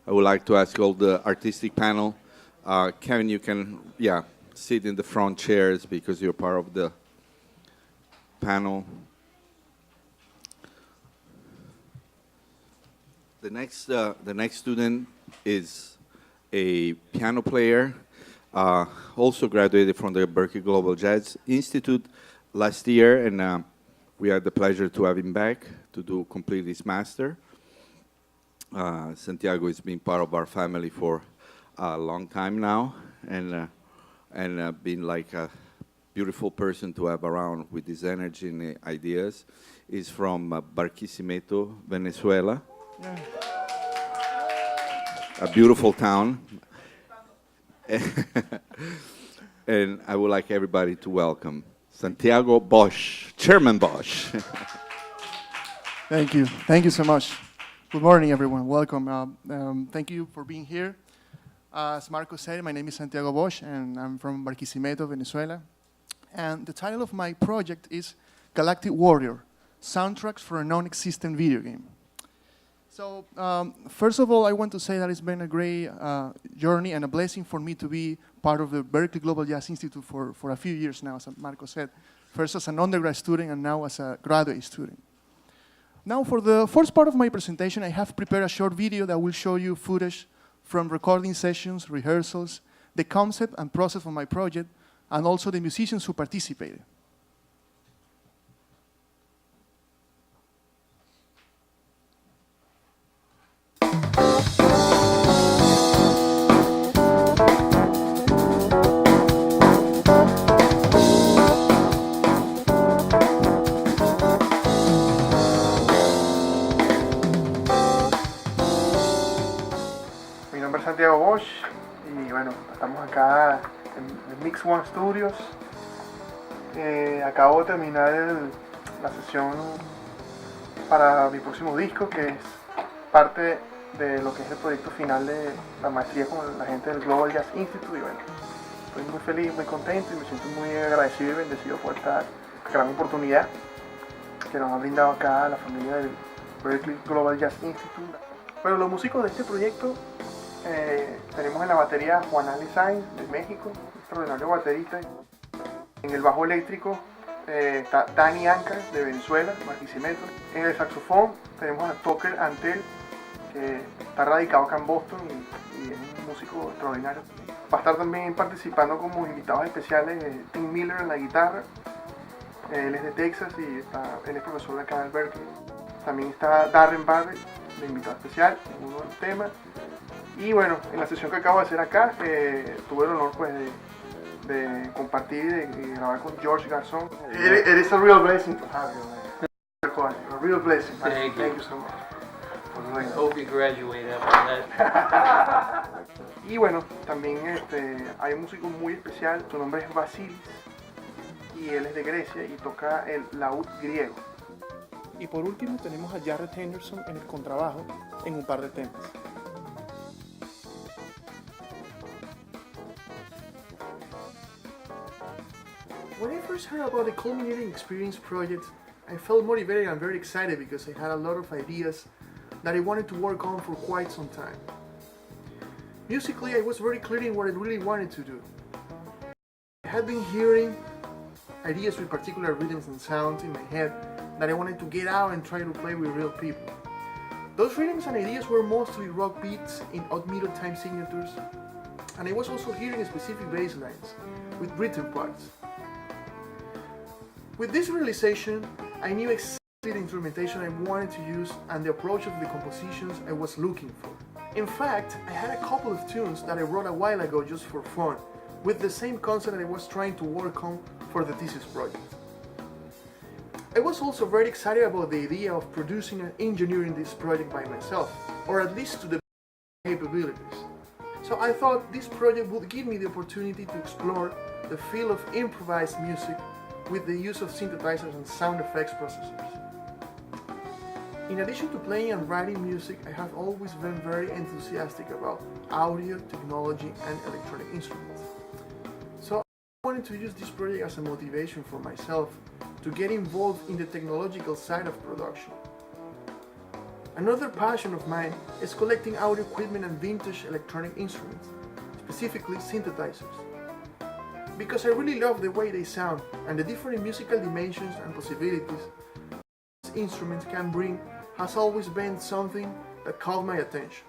I would like to ask all the artistic panel. Kevin, you can, sit in the front chairs because you're part of the panel. The next student is a piano player, also graduated from the Berklee Global Jazz Institute last year, and we had the pleasure to have him back to complete his master. Santiago has been part of our family for a long time now, and been like a beautiful person to have around with his energy and ideas. He's from Barquisimeto, Venezuela. Yeah. A beautiful town. And I would like everybody to welcome Santiago Bosch, Chairman Bosch. Thank you. Thank you so much. Good morning, everyone. Welcome. Thank you for being here. As Marco said, my name is Santiago Bosch, and I'm from Barquisimeto, Venezuela. And the title of my project is Galactic Warrior, Soundtracks for a Non-Existent Video Game. So, first of all, I want to say that it's been a great journey and a blessing for me to be part of the Berklee Global Jazz Institute for a few years now, as Marco said. First as an undergrad student and now as a graduate student. Now, for the first part of my presentation, I have prepared a short video that will show you footage from recording sessions, rehearsals, the concept and process of my project, and also the musicians who participated. Mi nombre es Santiago Bosch y bueno, estamos acá en Mix One Studios. Acabo de terminar la sesión para mi próximo disco, que es parte de lo que es el proyecto final de la maestría con la gente del Global Jazz Institute. Y bueno, estoy muy feliz, muy contento y me siento muy agradecido y bendecido por esta gran oportunidad que nos ha brindado acá la familia del Berklee Global Jazz Institute. Bueno, los músicos de este proyecto tenemos en la batería Juan Ale Sainz de México, extraordinario baterista. En el bajo eléctrico está Dani Anca de Venezuela, Barquisimeto. En el saxofón tenemos a Tucker Antel, que está radicado acá en Boston y es un músico extraordinario. Va a estar también participando como invitados especiales Tim Miller en la guitarra. Él es de Texas y él es profesor de acá en Berklee. También está Darren Barrett de invitado especial en uno de los temas. Y bueno, en la sesión que acabo de hacer acá, tuve el honor pues de compartir y grabar con George Garzón. It is a real blessing to have you, man. A real blessing. Thank you so much. I hope you graduate after that. Y bueno, también hay un músico muy especial, su nombre es Vasilis, y él es de Grecia y toca el laúd griego. Y por último tenemos a Jared Henderson en el contrabajo en un par de temas. When I first heard about the Culminating Experience project, I felt motivated and very excited because I had a lot of ideas that I wanted to work on for quite some time. Musically, I was very clear in what I really wanted to do. I had been hearing ideas with particular rhythms and sounds in my head that I wanted to get out and try to play with real people. Those rhythms and ideas were mostly rock beats in odd middle time signatures, and I was also hearing specific bass lines with written parts. With this realization, I knew exactly the instrumentation I wanted to use and the approach of the compositions I was looking for. In fact, I had a couple of tunes that I wrote a while ago just for fun, with the same concept I was trying to work on for the thesis project. I was also very excited about the idea of producing and engineering this project by myself, or at least to the capabilities. So I thought this project would give me the opportunity to explore the field of improvised music with the use of synthesizers and sound effects processors. In addition to playing and writing music, I have always been very enthusiastic about audio, technology, and electronic instruments. So I wanted to use this project as a motivation for myself to get involved in the technological side of production. Another passion of mine is collecting audio equipment and vintage electronic instruments, specifically synthesizers. Because I really love the way they sound and the different musical dimensions and possibilities these instruments can bring has always been something that caught my attention.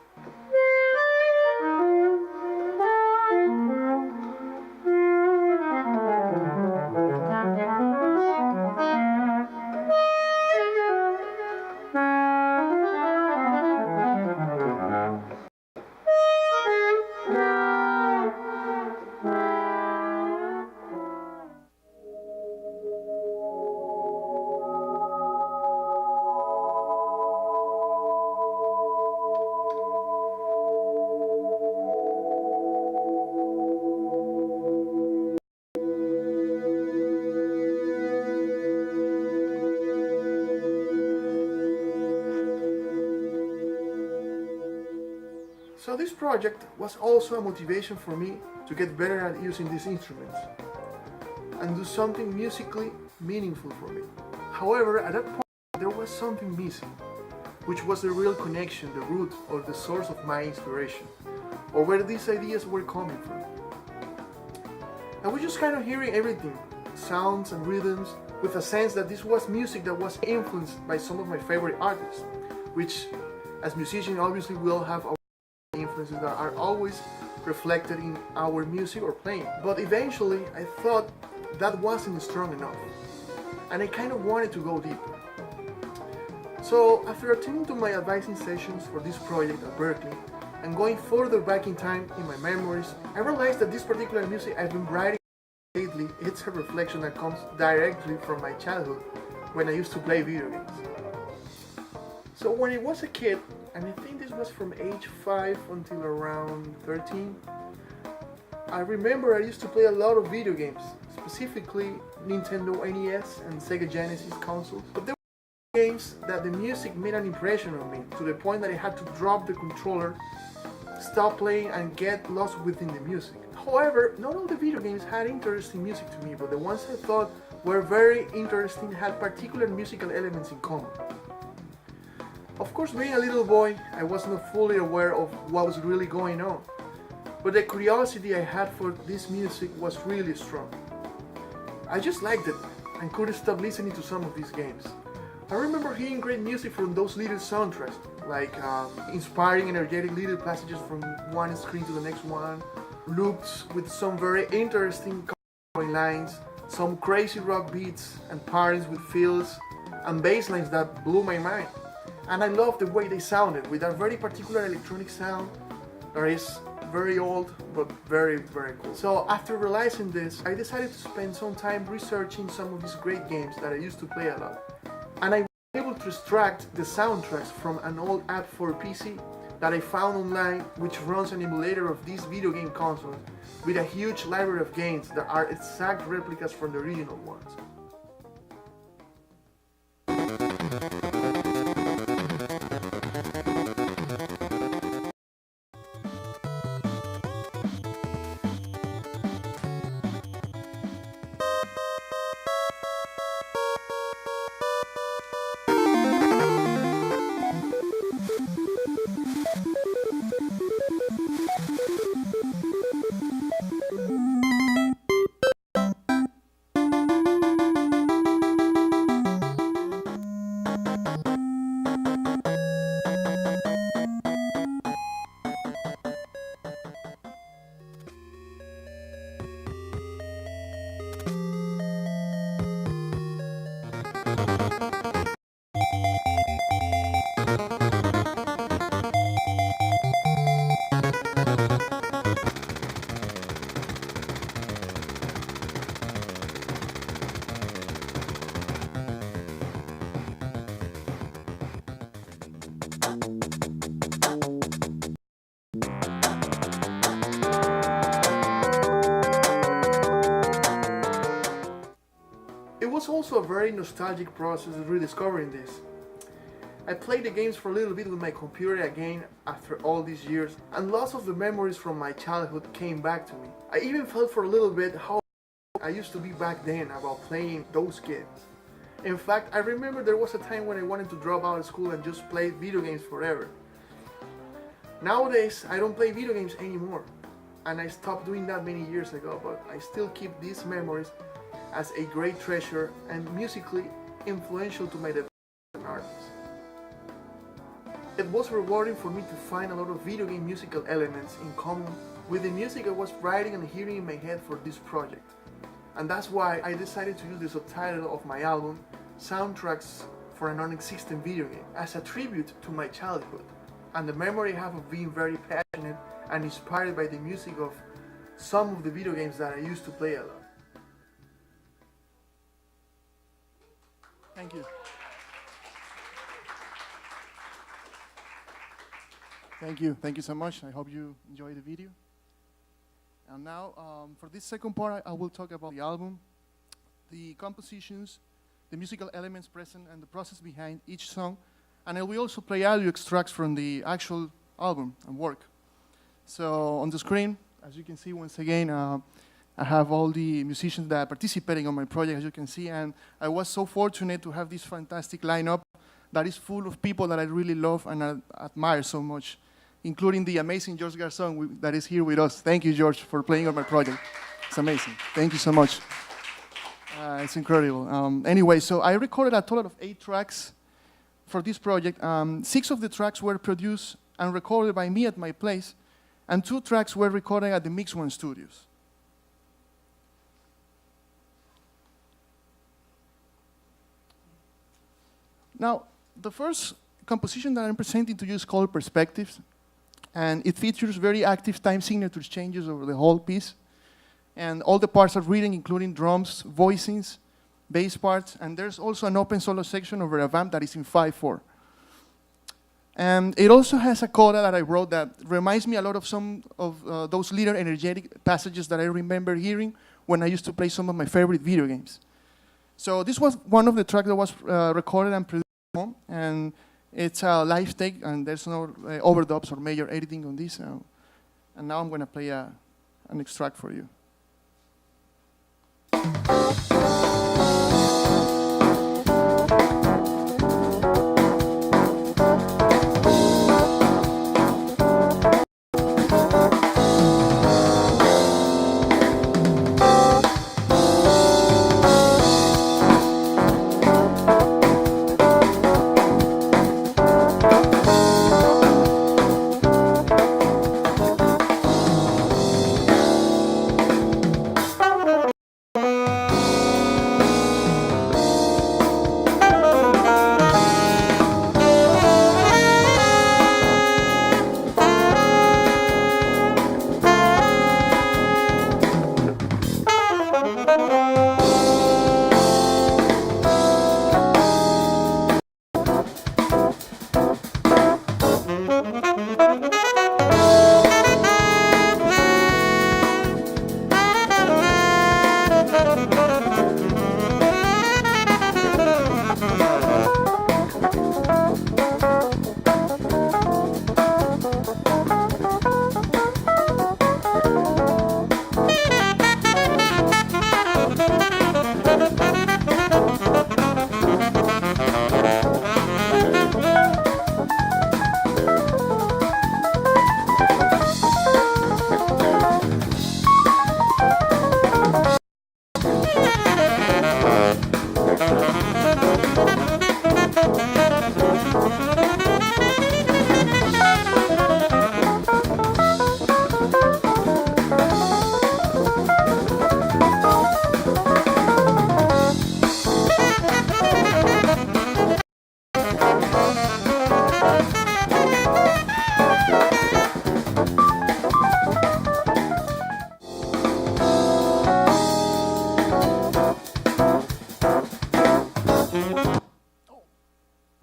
So this project was also a motivation for me to get better at using these instruments and do something musically meaningful for me. However, at that point there was something missing, which was the real connection, the root or the source of my inspiration, or where these ideas were coming from. I was just kind of hearing everything, sounds and rhythms, with a sense that this was music that was influenced by some of my favorite artists, which as musicians obviously will have our influences that are always reflected in our music or playing. But eventually I thought that wasn't strong enough and I kind of wanted to go deeper. So after attending to my advising sessions for this project at Berkeley and going further back in time in my memories, I realized that this particular music I've been writing lately, it's a reflection that comes directly from my childhood when I used to play video games. So when I was a kid, and I think this was from age 5 until around 13, I remember I used to play a lot of video games, specifically Nintendo NES and Sega Genesis consoles. But there were games that the music made an impression on me, to the point that I had to drop the controller, stop playing and get lost within the music. However, not all the video games had interesting music to me, but the ones I thought were very interesting had particular musical elements in common. Of course, being a little boy, I was not fully aware of what was really going on, but the curiosity I had for this music was really strong. I just liked it and couldn't stop listening to some of these games. I remember hearing great music from those little soundtracks, like inspiring, energetic little passages from one screen to the next one, loops with some very interesting lines, some crazy rock beats and patterns with fills and bass lines that blew my mind. And I loved the way they sounded, with a very particular electronic sound that is very old but very, very cool. So after realizing this, I decided to spend some time researching some of these great games that I used to play a lot. And I was able to extract the soundtracks from an old app for PC that I found online, which runs an emulator of these video game consoles with a huge library of games that are exact replicas from the original ones. It was also a very nostalgic process rediscovering this. I played the games for a little bit with my computer again after all these years, and lots of the memories from my childhood came back to me. I even felt for a little bit how I used to be back then about playing those games. In fact, I remember there was a time when I wanted to drop out of school and just play video games forever. Nowadays, I don't play video games anymore, and I stopped doing that many years ago, but I still keep these memories as a great treasure and musically influential to my development as an artist. It was rewarding for me to find a lot of video game musical elements in common with the music I was writing and hearing in my head for this project. And that's why I decided to use the subtitle of my album, Soundtracks for a Non-Existent Video Game, as a tribute to my childhood and the memory I have of being very passionate and inspired by the music of some of the video games that I used to play a lot. Thank you. Thank you so much. I hope you enjoy the video. And now, for this second part, I will talk about the album, the compositions, the musical elements present, and the process behind each song. And I will also play audio extracts from the actual album and work. So on the screen, as you can see once again, I have all the musicians that are participating on my project, as you can see, and I was so fortunate to have this fantastic lineup that is full of people that I really love and I admire so much, including the amazing George Garzon that is here with us. Thank you, George, for playing on my project. It's amazing. Thank you so much. It's incredible. Anyway, so I recorded a total of 8 tracks for this project. 6 of the tracks were produced and recorded by me at my place, and 2 tracks were recorded at the Mix One Studios. Now, the first composition that I'm presenting to you is called Perspectives, and it features very active time signature changes over the whole piece. And all the parts are written, including drums, voicings, bass parts, and there's also an open solo section over a vamp that is in 5/4. And it also has a coda that I wrote that reminds me a lot of some of those little energetic passages that I remember hearing when I used to play some of my favorite video games. So this was one of the tracks that was recorded and produced, and it's a live take, and there's no overdubs or major editing on this. And now I'm going to play an extract for you.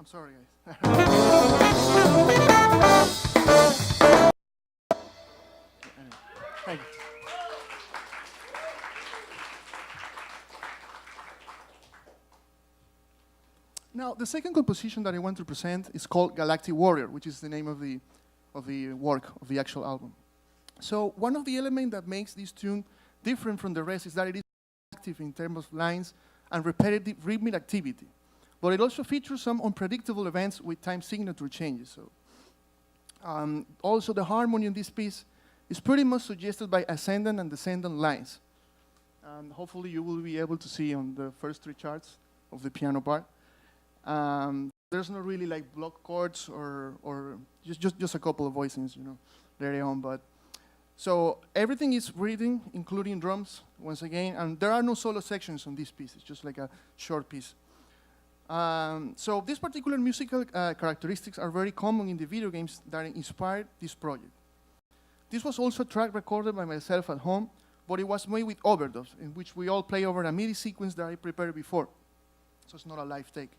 I'm sorry, guys. Thank you. Now, the second composition that I want to present is called Galactic Warrior, which is the name of the work, of the actual album. So one of the elements that makes this tune different from the rest is that it is active in terms of lines and repetitive rhythmic activity. But it also features some unpredictable events with time signature changes. So, also, the harmony in this piece is pretty much suggested by ascendant and descendant lines. And hopefully you will be able to see on the first 3 charts of the piano part. There's not really like block chords or just a couple of voicings, later on. But so everything is written, including drums, once again, and there are no solo sections on this piece. It's just like a short piece. So these particular musical characteristics are very common in the video games that inspired this project. This was also a track recorded by myself at home, but it was made with overdubs, in which we all play over a MIDI sequence that I prepared before. So it's not a live take.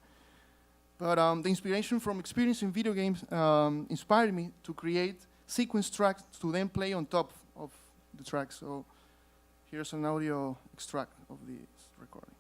But the inspiration from experience in video games inspired me to create sequence tracks to then play on top of the track. So here's an audio extract of this recording.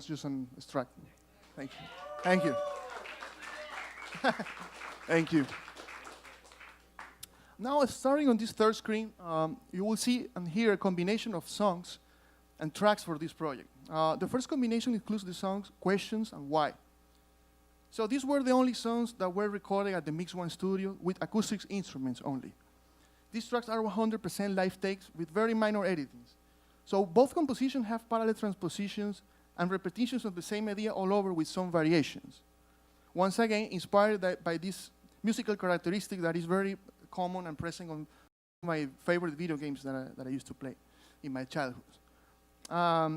Just an extract. Thank you. Thank you. Thank you. Now, starting on this third screen, you will see and hear a combination of songs and tracks for this project. The first combination includes the songs Questions and Why. So these were the only songs that were recorded at the Mix One studio with acoustic instruments only. These tracks are 100% live takes with very minor editings. So both compositions have parallel transpositions and repetitions of the same idea all over with some variations. Once again, inspired by this musical characteristic that is very common and present on my favorite video games that I used to play in my childhood.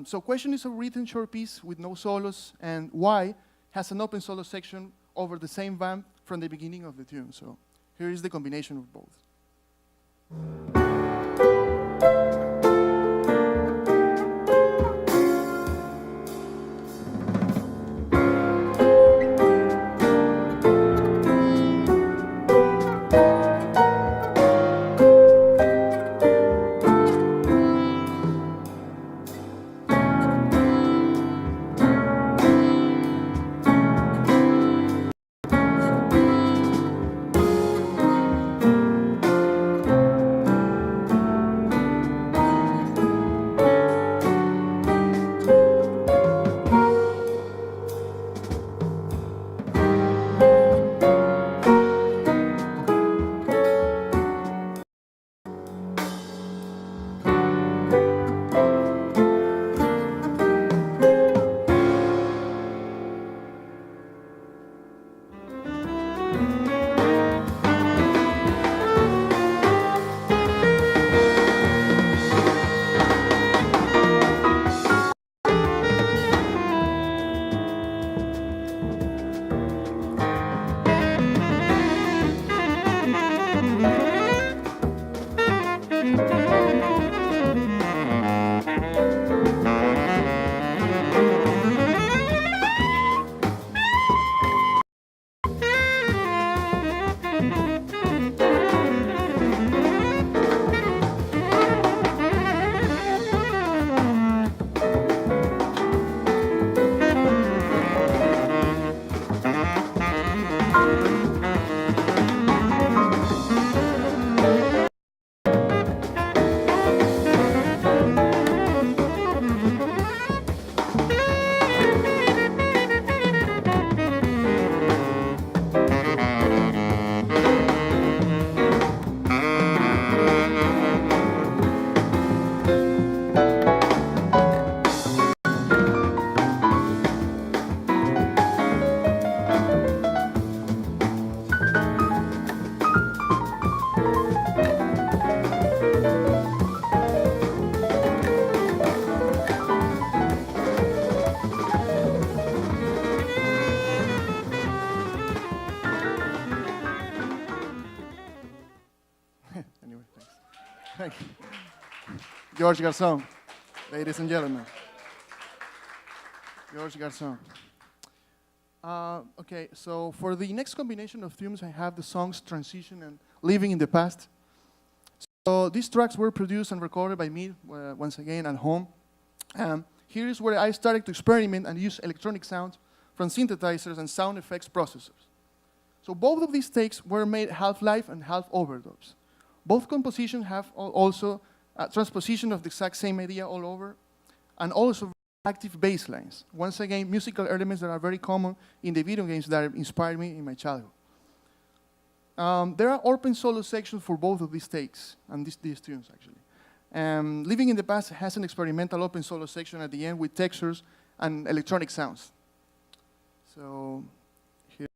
So Question is a written short piece with no solos, and Why has an open solo section over the same vamp from the beginning of the tune. So here is the combination of both. Thank you. George Garçon, ladies and gentlemen. George Garçon. Okay, so for the next combination of tunes, I have the songs Transition and Living in the Past. So these tracks were produced and recorded by me, once again, at home. Here is where I started to experiment and use electronic sounds from synthesizers and sound effects processors. So both of these takes were made half live and half overdubs. Both compositions have also a transposition of the exact same idea all over, and also active bass lines. Once again, musical elements that are very common in the video games that inspired me in my childhood. There are open solo sections for both of these takes, and these tunes, actually. Living in the Past has an experimental open solo section at the end with textures and electronic sounds. So, here.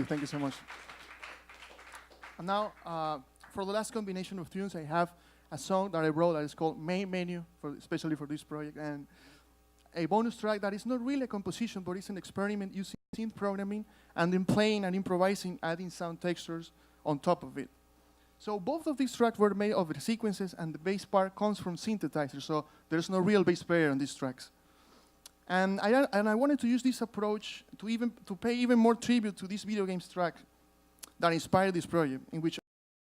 Thank you so much. And now, for the last combination of tunes, I have a song that I wrote that is called Main Menu, especially for this project, and a bonus track that is not really a composition, but it's an experiment using synth programming and then playing and improvising, adding sound textures on top of it. So both of these tracks were made of the sequences, and the bass part comes from synthesizers, so there's no real bass player on these tracks. And I wanted to use this approach to pay even more tribute to this video games track that inspired this project, in which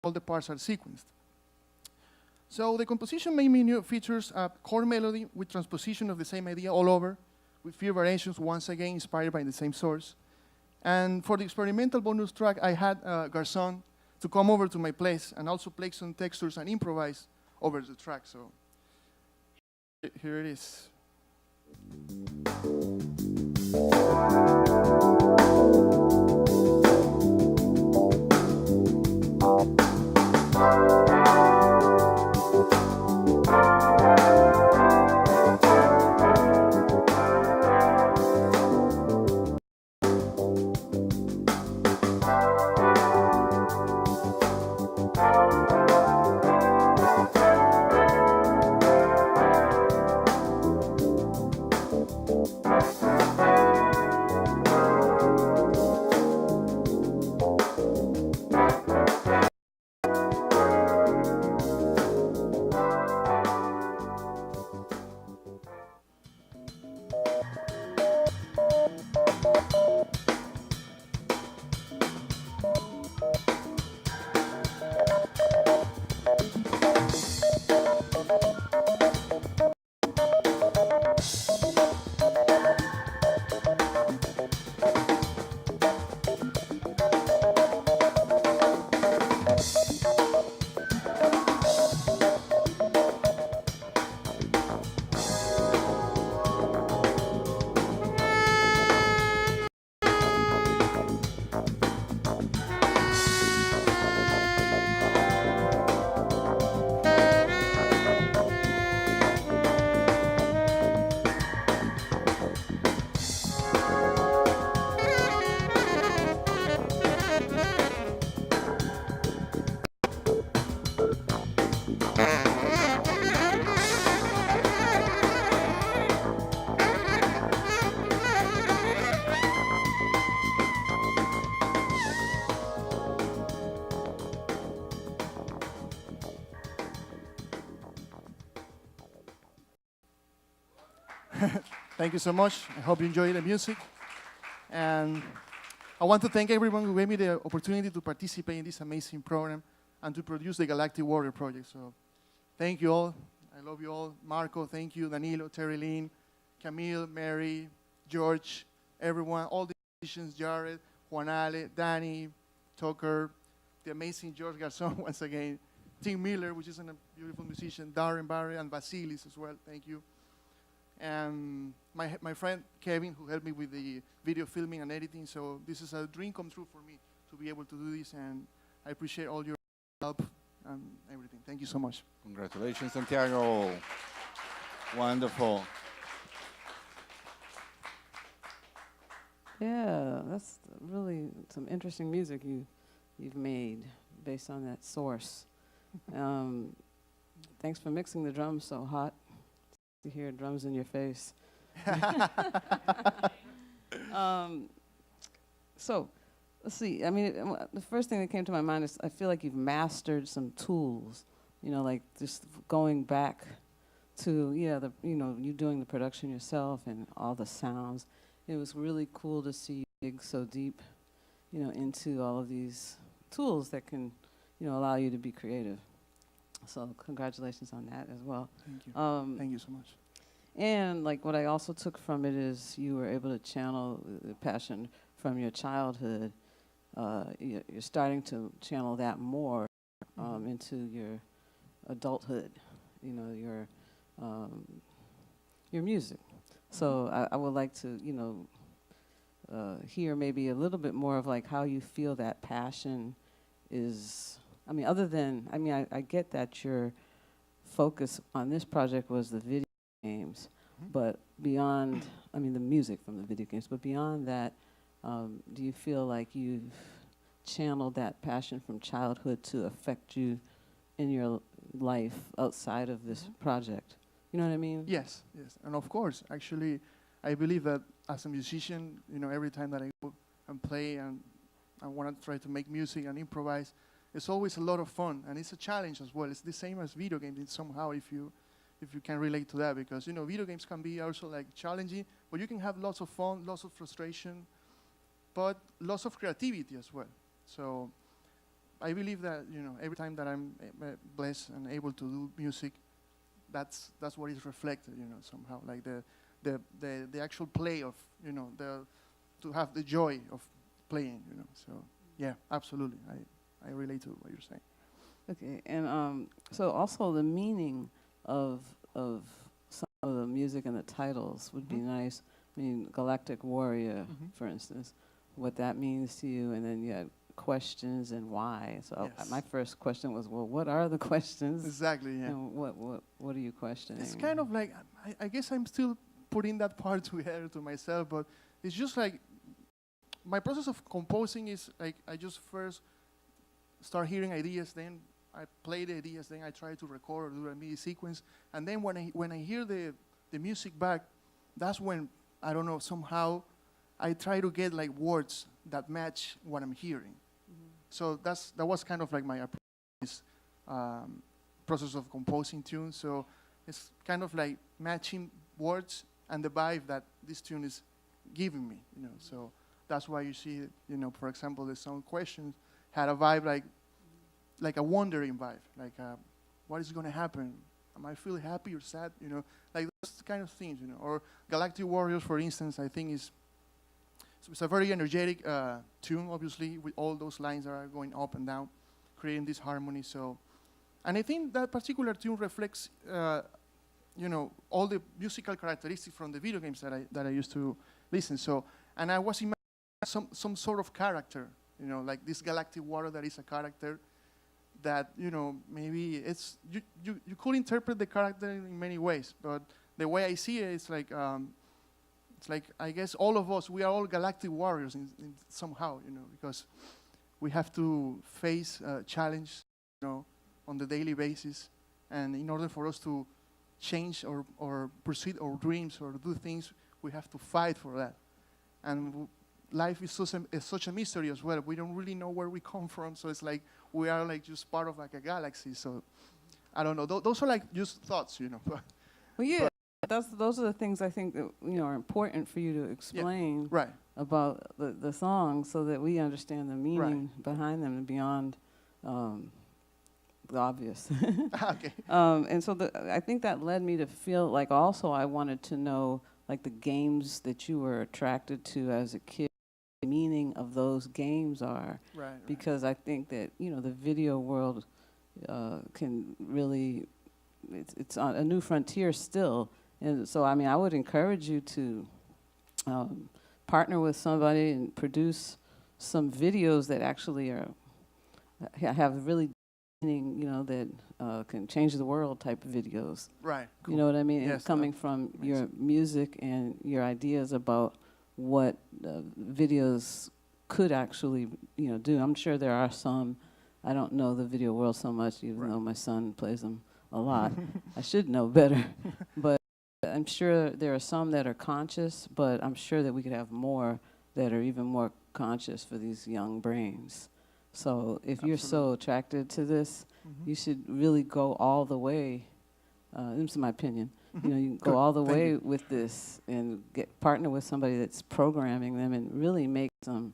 all the parts are sequenced. So the composition main menu features a core melody with transposition of the same idea all over, with few variations, once again inspired by the same source. And for the experimental bonus track, I had Garçon to come over to my place and also play some textures and improvise over the track. So here it is. Thank you so much. I hope you enjoy the music. And I want to thank everyone who gave me the opportunity to participate in this amazing program and to produce the Galactic Warrior project. So thank you all. I love you all. Marco, thank you. Danilo, Terry Lynn, Camille, Mary, George, everyone, all the musicians, Jared, Juanale, Danny, Tucker, the amazing George Garzon once again, Tim Miller, which is a beautiful musician, Darren Barry, and Vasilis as well. Thank you. And my friend Kevin, who helped me with the video filming and editing. So this is a dream come true for me to be able to do this, and I appreciate all your help and everything. Thank you so much. Congratulations, Santiago. Wonderful. Yeah, that's really some interesting music you've made based on that source. Thanks for mixing the drums so hot. To hear drums in your face. So, let's see. I mean, the first thing that came to my mind is I feel like you've mastered some tools. You know, like just going back to you doing the production yourself and all the sounds. It was really cool to see you dig so deep, into all of these tools that can, allow you to be creative. So congratulations on that as well. Thank you. Thank you so much. And like what I also took from it is you were able to channel the passion from your childhood. You're starting to channel that more into your adulthood. Your music. So I would like to hear maybe a little bit more of like how you feel that passion is. I mean, I get that your focus on this project was the video games, but beyond, the music from the video games, but beyond that, do you feel like you've channeled that passion from childhood to affect you in your life outside of this project? You know what I mean? Yes. And of course, actually, I believe that as a musician, every time that I go and play and I want to try to make music and improvise, it's always a lot of fun, and it's a challenge as well. It's the same as video games in somehow, if you can relate to that, because video games can be also like challenging, but you can have lots of fun, lots of frustration, but lots of creativity as well. So I believe that every time that I'm blessed and able to do music, that's what is reflected, somehow, like the actual play of to have the joy of playing, So yeah, absolutely. I relate to what you're saying. Okay, and so also the meaning of some of the music and the titles would be nice. I mean, Galactic Warrior, for instance, what that means to you, and then you had questions and why. So Yes. my first question was, well, what are the questions? Exactly, yeah. And what are you questioning? It's kind of like, I guess I'm still putting that part together to myself, but it's just like, my process of composing is like, I just first start hearing ideas, then I play the ideas, then I try to record or do a MIDI sequence, and then when I hear the music back, that's when, I don't know, somehow I try to get like words that match what I'm hearing. So that was kind of like my approach, process of composing tunes. So it's kind of like matching words and the vibe that this tune is giving me, So that's why you see, for example, the song Questions had a vibe like a wondering vibe, like what is going to happen? Am I feel happy or sad? Like those kind of things, Or Galactic Warriors, for instance, I think it's a very energetic tune, obviously, with all those lines that are going up and down, creating this harmony. So, and I think that particular tune reflects, all the musical characteristics from the video games that I used to listen. So, and I was imagining some sort of character, like this Galactic Warrior that is a character that, maybe it's, you could interpret the character in many ways, but the way I see it, it's like I guess all of us, we are all Galactic Warriors in somehow, because we have to face challenge, on the daily basis, and in order for us to change or pursue our dreams or do things, we have to fight for that. And life is such a mystery as well. We don't really know where we come from, so it's like we are like just part of like a galaxy. So I don't know. Those are like just thoughts, Well, yeah, those are the things I think that, are important for you to explain Right. about the songs so that we understand the meaning behind them and beyond the obvious. Okay. And so I think that led me to feel like also I wanted to know like the games that you were attracted to as a kid, the meaning of those games are. Right. Because I think that, the video world can really, it's on a new frontier still. And so, I mean, I would encourage you to partner with somebody and produce some videos that actually are have really meaning, that can change the world type of videos. Right. Cool. You know what I mean? Yes, And coming from your music and your ideas about what videos could actually, do. I'm sure there are some. I don't know the video world so much, even though my son plays them a lot. I should know better. But I'm sure there are some that are conscious, but I'm sure that we could have more that are even more conscious for these young brains. So if you're so attracted to this, you should really go all the way. This is my opinion. You can go all the way with this and partner with somebody that's programming them and really make some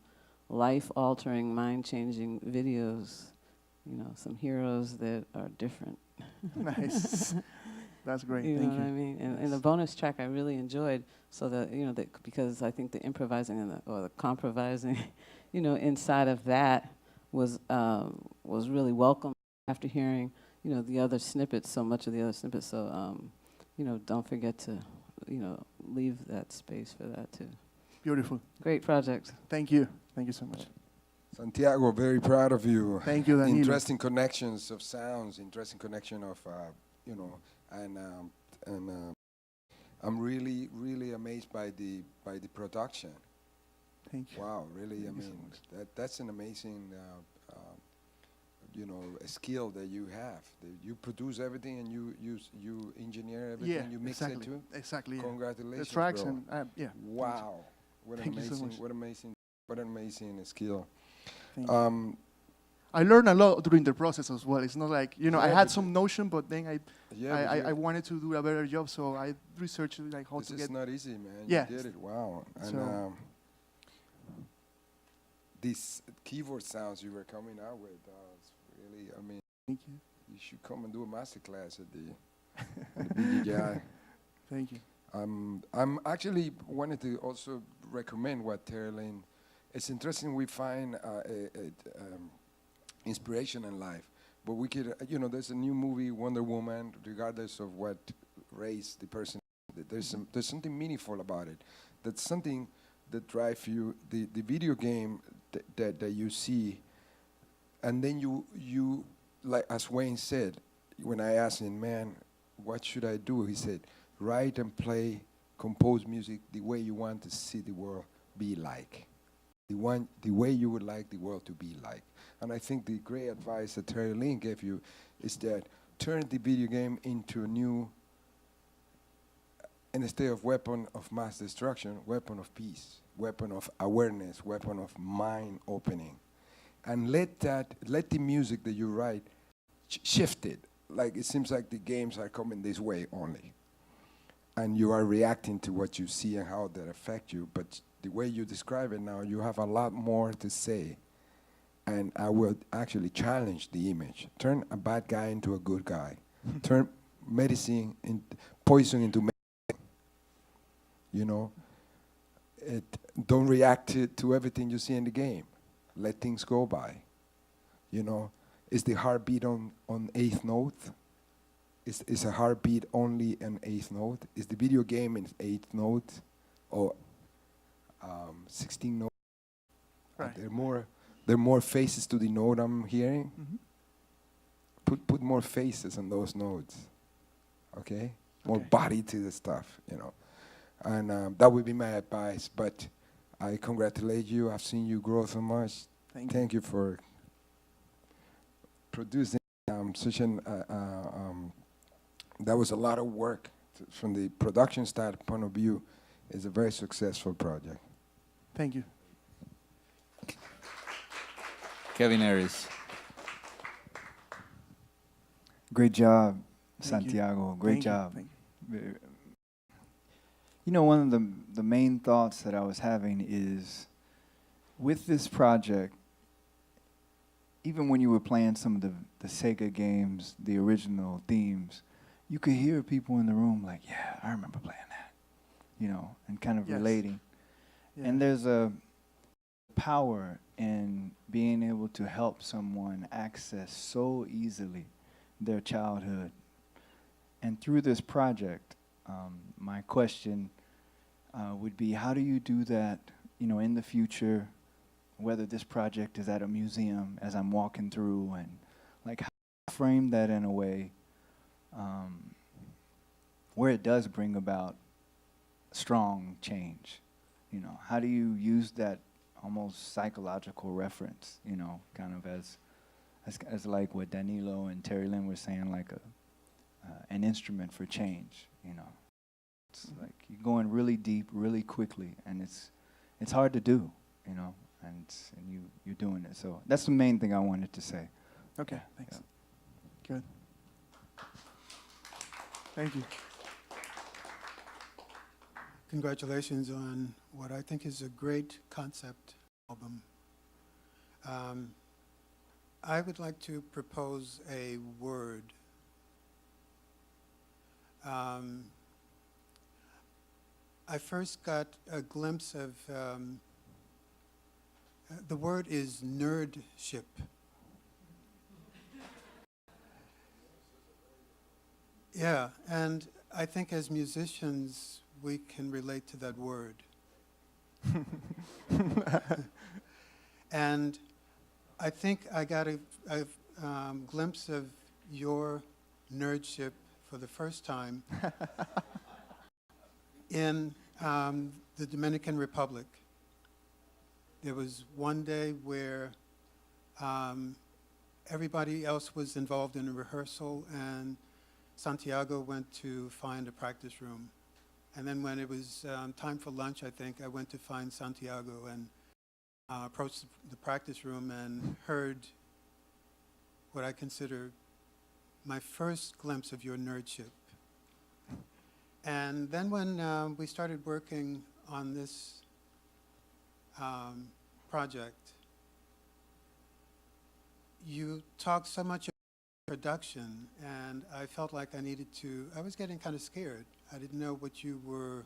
life-altering, mind-changing videos. Some heroes that are different. Nice. That's great. You Thank know you. what I mean? And the bonus track I really enjoyed, so that because I think the improvising or the compromising, inside of that was really welcome after hearing the other snippets, so much of the other snippets. So don't forget to leave that space for that too. Beautiful. Great project. Thank you. Thank you so much. Santiago, very proud of you. Thank you, Danilo. Interesting connections of sounds, interesting connection of, and I'm really, really amazed by the production. Thank you. Wow, really, Thank you so I mean, much. that's an amazing, a skill that you have. You produce everything and you engineer everything, Yeah, you mix exactly. it too. Exactly. Yeah. Congratulations, The tracks bro. and yeah. Wow, what an Thank you so amazing, much. what an amazing skill. Thank you. I learned a lot during the process as well. It's not like I Yeah, had some notion, but then I but wanted to do a better job, so I researched like how this to is get. not easy, man. Yeah. You did it. Wow. And So- these keyboard sounds you were coming out with, it's really, I mean, Thank you. you should come and do a master class at the BGI. Thank you. I'm actually wanted to also recommend what Terlin. It's interesting we find inspiration in life, but we could, there's a new movie, Wonder Woman, regardless of what race the person. There's something meaningful about it. That's something that drives you. The video game that you see, and then you like as Wayne said, when I asked him, man, what should I do? He said, write and play, compose music the way you want to see the world be like. The way you would like the world to be like. And I think the great advice that Terry Lynn gave you is that turn the video game into a new, instead of weapon of mass destruction, weapon of peace, weapon of awareness, weapon of mind opening. And let the music that you write shift it. Like it seems like the games are coming this way only. And you are reacting to what you see and how that affect you. But the way you describe it now, you have a lot more to say. And I would actually challenge the image. Turn a bad guy into a good guy. Turn poison into medicine. Don't react to everything you see in the game. Let things go by. Is the heartbeat on eighth note? Is a heartbeat only an eighth note? Is the video game in eighth note or 16 note? Right. There are more faces to the note I'm hearing. Mm-hmm. Put more faces on those notes, okay? More body to the stuff, And that would be my advice. But I congratulate you. I've seen you grow so much. Thank you for producing such an. That was a lot of work from the production style point of view. It's a very successful project. Thank you. Kevin Harris. Great job, Thank you. Santiago. Great Thank you. job. Thank you. You know, one of the main thoughts that I was having is, with this project, even when you were playing some of the Sega games, the original themes, you could hear people in the room like, yeah, I remember playing that, you know, and kind of Yes. relating. Yeah. And there's a power in being able to help someone access so easily their childhood. And through this project, my question would be, how do you do that, you know, in the future, whether this project is at a museum as I'm walking through, and like how do you frame that in a way where it does bring about strong change? You know, how do you use that almost psychological reference, you know, kind of as like what Danilo and Terry Lynn were saying, like an instrument for change, you know. It's like you're going really deep, really quickly, and it's hard to do, you know, and you're doing it. So that's the main thing I wanted to say. Okay, thanks. Good. Thank you. Congratulations on what I think is a great concept album. I would like to propose a word. I first got a glimpse of, the word is nerdship. Yeah, and I think as musicians, we can relate to that word. And I think I got a glimpse of your nerdship for the first time in the Dominican Republic. There was one day where everybody else was involved in a rehearsal, and Santiago went to find a practice room. And then when it was time for lunch, I think, I went to find Santiago and approached the practice room and heard what I consider my first glimpse of your nerdship. And then when we started working on this project, you talked so much about production, and I felt like I was getting kind of scared. I didn't know what you were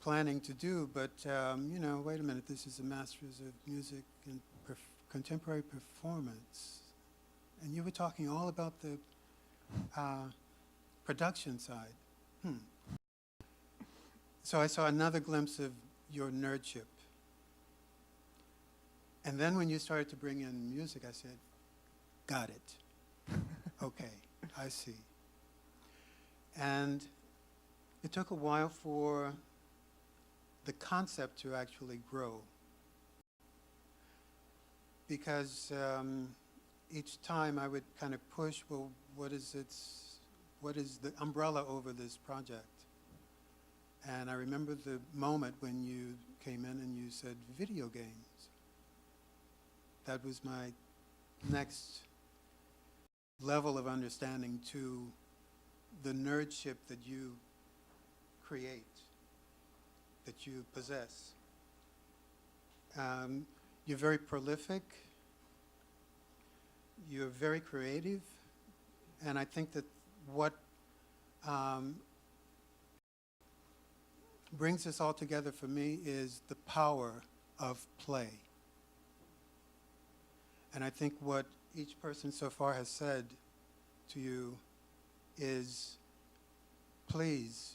planning to do, but you know, wait a minute, this is a Masters of Music and Contemporary Performance. And you were talking all about the production side. So I saw another glimpse of your nerdship. And then when you started to bring in music, I said, got it. Okay, I see. And it took a while for the concept to actually grow, because each time I would kind of push, well, what is the umbrella over this project? And I remember the moment when you came in and you said video games. That was my next level of understanding to the nerdship that you create, that you possess. You're very prolific, you're very creative, and I think that what brings this all together for me is the power of play. And I think what each person so far has said to you is, please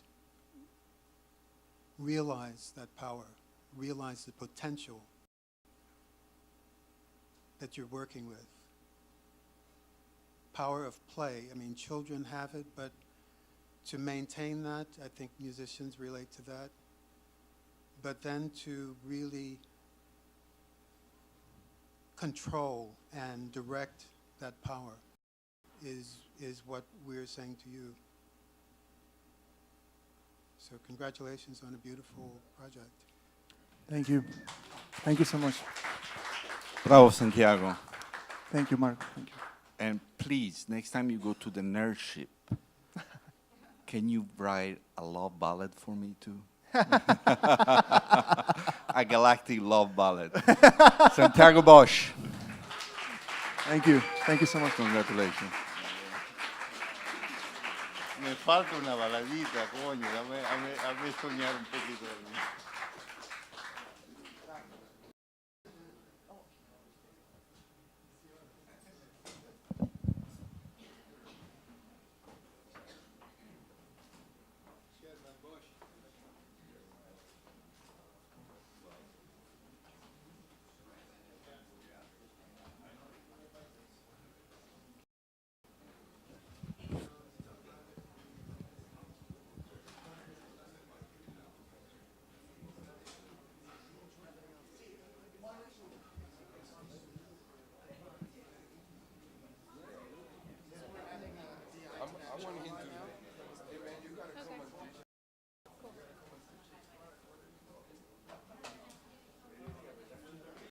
realize that power, realize the potential that you're working with. Power of play. I mean, children have it, but to maintain that, I think musicians relate to that. But then to really control and direct that power is what we're saying to you. So congratulations on a beautiful project. Thank you. Thank you so much. Bravo, Santiago. Thank you, Mark. Thank you. And please, next time you go to the nerdship, Can you write a love ballad for me too? A galactic love ballad. Santiago Bosch. Thank you. Thank you so much. Congratulations. Me falta una baladita, coño, dame soñar un poquito.